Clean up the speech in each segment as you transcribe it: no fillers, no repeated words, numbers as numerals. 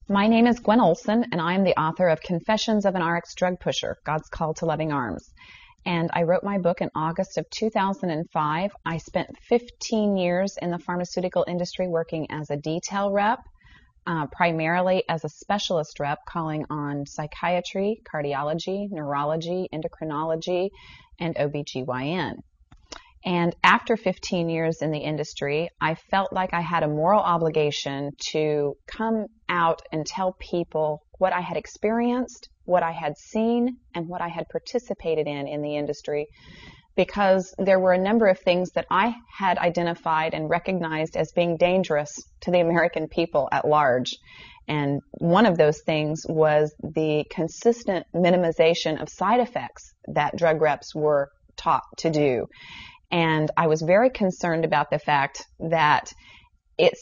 My name is Gwen Olsen, and I am the author of Confessions of an RX Drug Pusher, God's Call to Loving Arms. And I wrote my book in August of 2005. I spent 15 years in the pharmaceutical industry working as a detail rep, primarily as a specialist rep calling on psychiatry, cardiology, neurology, endocrinology, and OBGYN. And after 15 years in the industry, I felt like I had a moral obligation to come out and tell people what I had experienced, what I had seen, and what I had participated in the industry, because there were a number of things that I had identified and recognized as being dangerous to the American people at large. And one of those things was the consistent minimization of side effects that drug reps were taught to do. And I was very concerned about the fact that it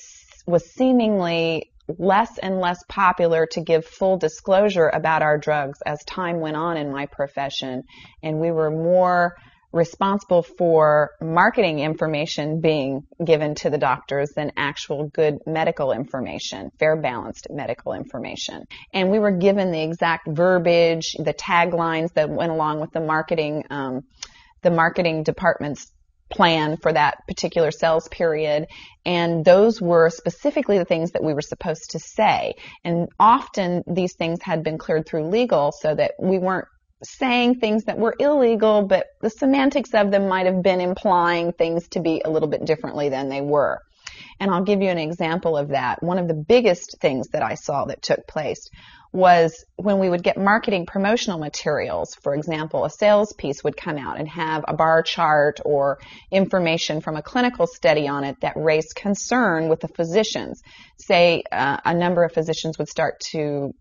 was seemingly less and less popular to give full disclosure about our drugs as time went on in my profession. And we were more responsible for marketing information being given to the doctors than actual good medical information, fair, balanced medical information. And we were given the exact verbiage, the taglines that went along with the marketing department's plan for that particular sales period, and those were specifically the things that we were supposed to say. And often these things had been cleared through legal so that we weren't saying things that were illegal, but the semantics of them might have been implying things to be a little bit differently than they were. And I'll give you an example of that. One of the biggest things that I saw that took place was when we would get marketing promotional materials. For example, a sales piece would come out and have a bar chart or information from a clinical study on it that raised concern with the physicians. Say a number of physicians would start to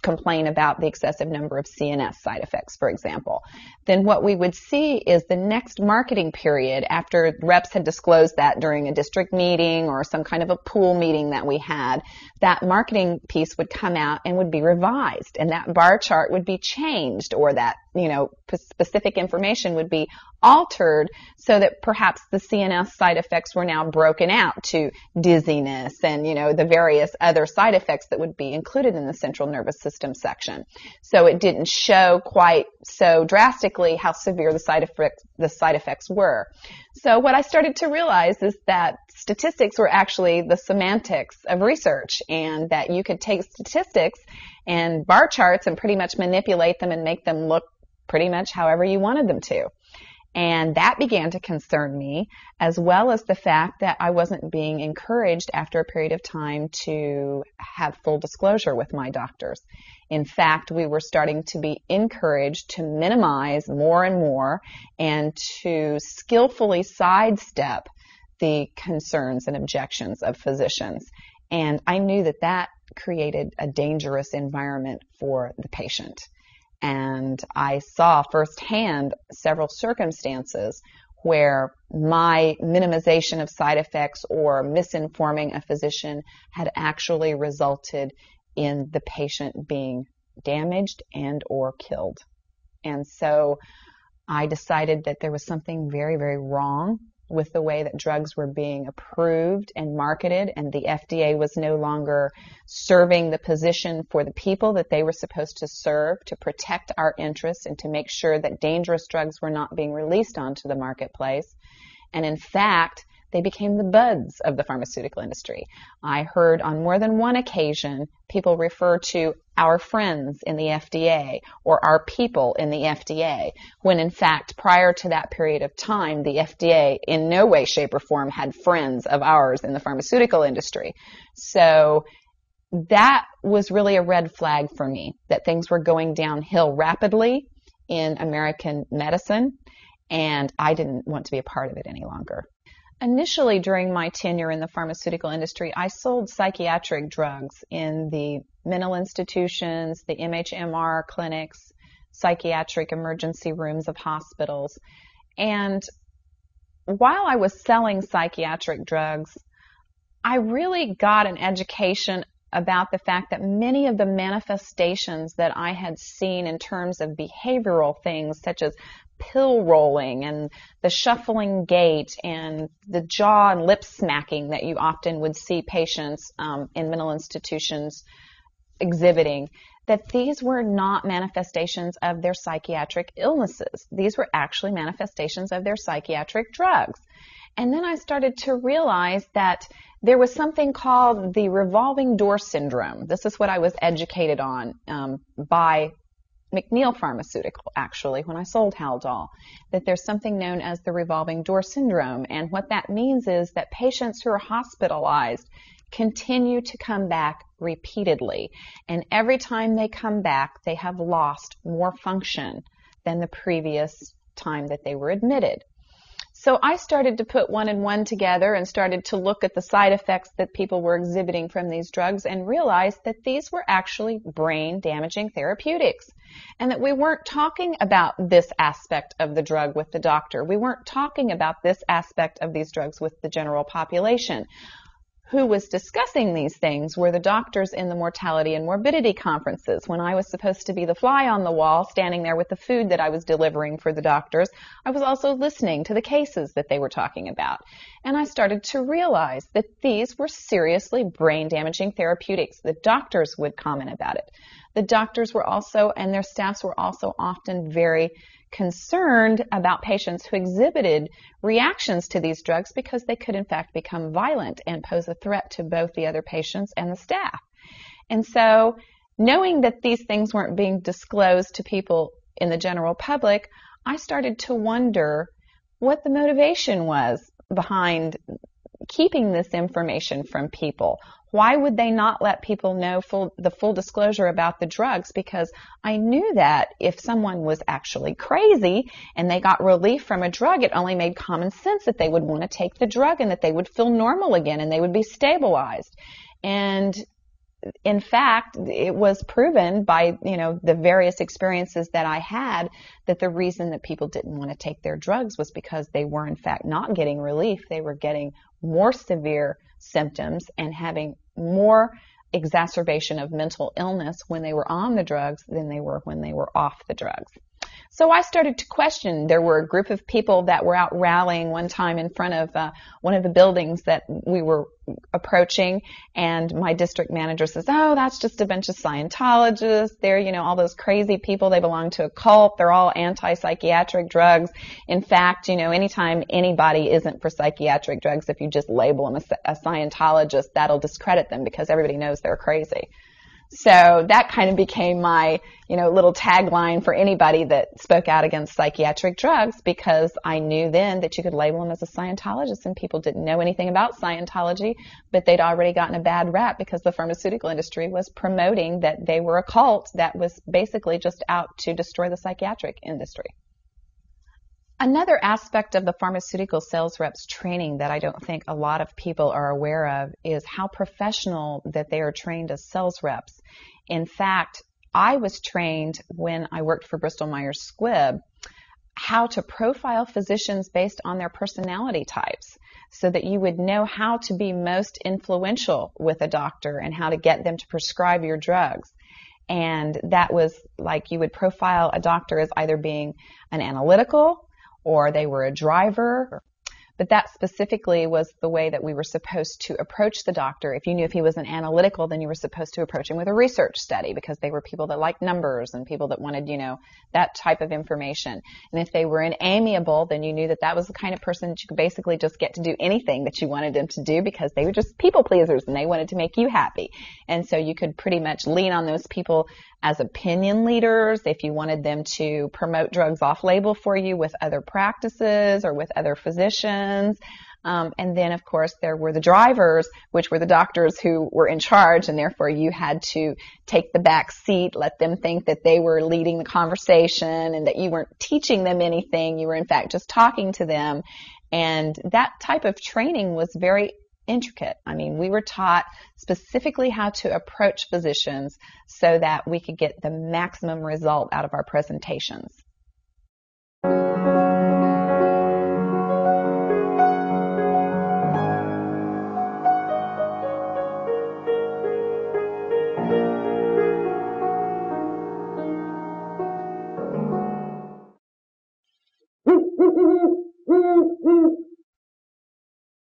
complain about the excessive number of CNS side effects, for example. Then what we would see is the next marketing period, after reps had disclosed that during a district meeting or some kind of a pool meeting that we had, that marketing piece would come out and would be revised, and that bar chart would be changed, or that, specific information would be altered so that perhaps the CNS side effects were now broken out to dizziness and, the various other side effects that would be included in the central nervous system section. So it didn't show quite so drastically how severe the side effects were. So what I started to realize is that statistics were actually the semantics of research, and that you could take statistics and bar charts and pretty much manipulate them and make them look pretty much however you wanted them to. And that began to concern me, as well as the fact that I wasn't being encouraged after a period of time to have full disclosure with my doctors. In fact, we were starting to be encouraged to minimize more and more and to skillfully sidestep the concerns and objections of physicians. And I knew that that created a dangerous environment for the patient. And I saw firsthand several circumstances where my minimization of side effects or misinforming a physician had actually resulted in the patient being damaged and or killed. And so I decided that there was something very, very wrong with the way that drugs were being approved and marketed, and the FDA was no longer serving the position for the people that they were supposed to serve, to protect our interests and to make sure that dangerous drugs were not being released onto the marketplace. And in fact, they became the buds of the pharmaceutical industry. I heard on more than one occasion people refer to our friends in the FDA or our people in the FDA, when in fact prior to that period of time the FDA in no way, shape, or form had friends of ours in the pharmaceutical industry. So that was really a red flag for me, that things were going downhill rapidly in American medicine, and I didn't want to be a part of it any longer. Initially, during my tenure in the pharmaceutical industry, I sold psychiatric drugs in the mental institutions, the MHMR clinics, psychiatric emergency rooms of hospitals. And while I was selling psychiatric drugs, I really got an education about the fact that many of the manifestations that I had seen in terms of behavioral things, such as pill rolling and the shuffling gait and the jaw and lip smacking that you often would see patients in mental institutions exhibiting, that these were not manifestations of their psychiatric illnesses. These were actually manifestations of their psychiatric drugs. And then I started to realize that there was something called the revolving door syndrome. This is what I was educated on by McNeil Pharmaceutical, actually, when I sold Haldol, that there's something known as the revolving door syndrome. And what that means is that patients who are hospitalized continue to come back repeatedly. And every time they come back, they have lost more function than the previous time that they were admitted. So I started to put one and one together and started to look at the side effects that people were exhibiting from these drugs and realized that these were actually brain-damaging therapeutics, and that we weren't talking about this aspect of the drug with the doctor. We weren't talking about this aspect of these drugs with the general population. Who was discussing these things were the doctors in the mortality and morbidity conferences. When I was supposed to be the fly on the wall, standing there with the food that I was delivering for the doctors, I was also listening to the cases that they were talking about. And I started to realize that these were seriously brain-damaging therapeutics. The doctors would comment about it. The doctors were also, and their staffs were also often very concerned about patients who exhibited reactions to these drugs because they could in fact become violent and pose a threat to both the other patients and the staff. And so, knowing that these things weren't being disclosed to people in the general public, I started to wonder what the motivation was behind keeping this information from people. Why would they not let people know the full disclosure about the drugs? Because I knew that if someone was actually crazy and they got relief from a drug, it only made common sense that they would want to take the drug and that they would feel normal again and they would be stabilized. And in fact, it was proven by, the various experiences that I had that the reason that people didn't want to take their drugs was because they were in fact not getting relief. They were getting more severe symptoms and having more exacerbation of mental illness when they were on the drugs than they were when they were off the drugs. So I started to question. There were a group of people that were out rallying one time in front of one of the buildings that we were approaching, and my district manager says, "Oh, that's just a bunch of Scientologists. They're, all those crazy people. They belong to a cult. They're all anti-psychiatric drugs. In fact, anytime anybody isn't for psychiatric drugs, if you just label them a Scientologist, that'll discredit them because everybody knows they're crazy." So that kind of became my, little tagline for anybody that spoke out against psychiatric drugs, because I knew then that you could label them as a Scientologist and people didn't know anything about Scientology, but they'd already gotten a bad rap because the pharmaceutical industry was promoting that they were a cult that was basically just out to destroy the psychiatric industry. Another aspect of the pharmaceutical sales reps training that I don't think a lot of people are aware of is how professional that they are trained as sales reps. In fact, I was trained when I worked for Bristol Myers Squibb how to profile physicians based on their personality types so that you would know how to be most influential with a doctor and how to get them to prescribe your drugs. And that was like you would profile a doctor as either being an analytical or they were a driver. But that specifically was the way that we were supposed to approach the doctor. If you knew if he was an analytical, then you were supposed to approach him with a research study, because they were people that liked numbers and people that wanted, that type of information. And if they were an amiable, then you knew that that was the kind of person that you could basically just get to do anything that you wanted them to do, because they were just people pleasers and they wanted to make you happy. And so you could pretty much lean on those people as opinion leaders if you wanted them to promote drugs off-label for you with other practices or with other physicians. And then, of course, there were the drivers, which were the doctors who were in charge, and therefore you had to take the back seat, let them think that they were leading the conversation and that you weren't teaching them anything. You were, in fact, just talking to them. And that type of training was very intricate. I mean, we were taught specifically how to approach physicians so that we could get the maximum result out of our presentations.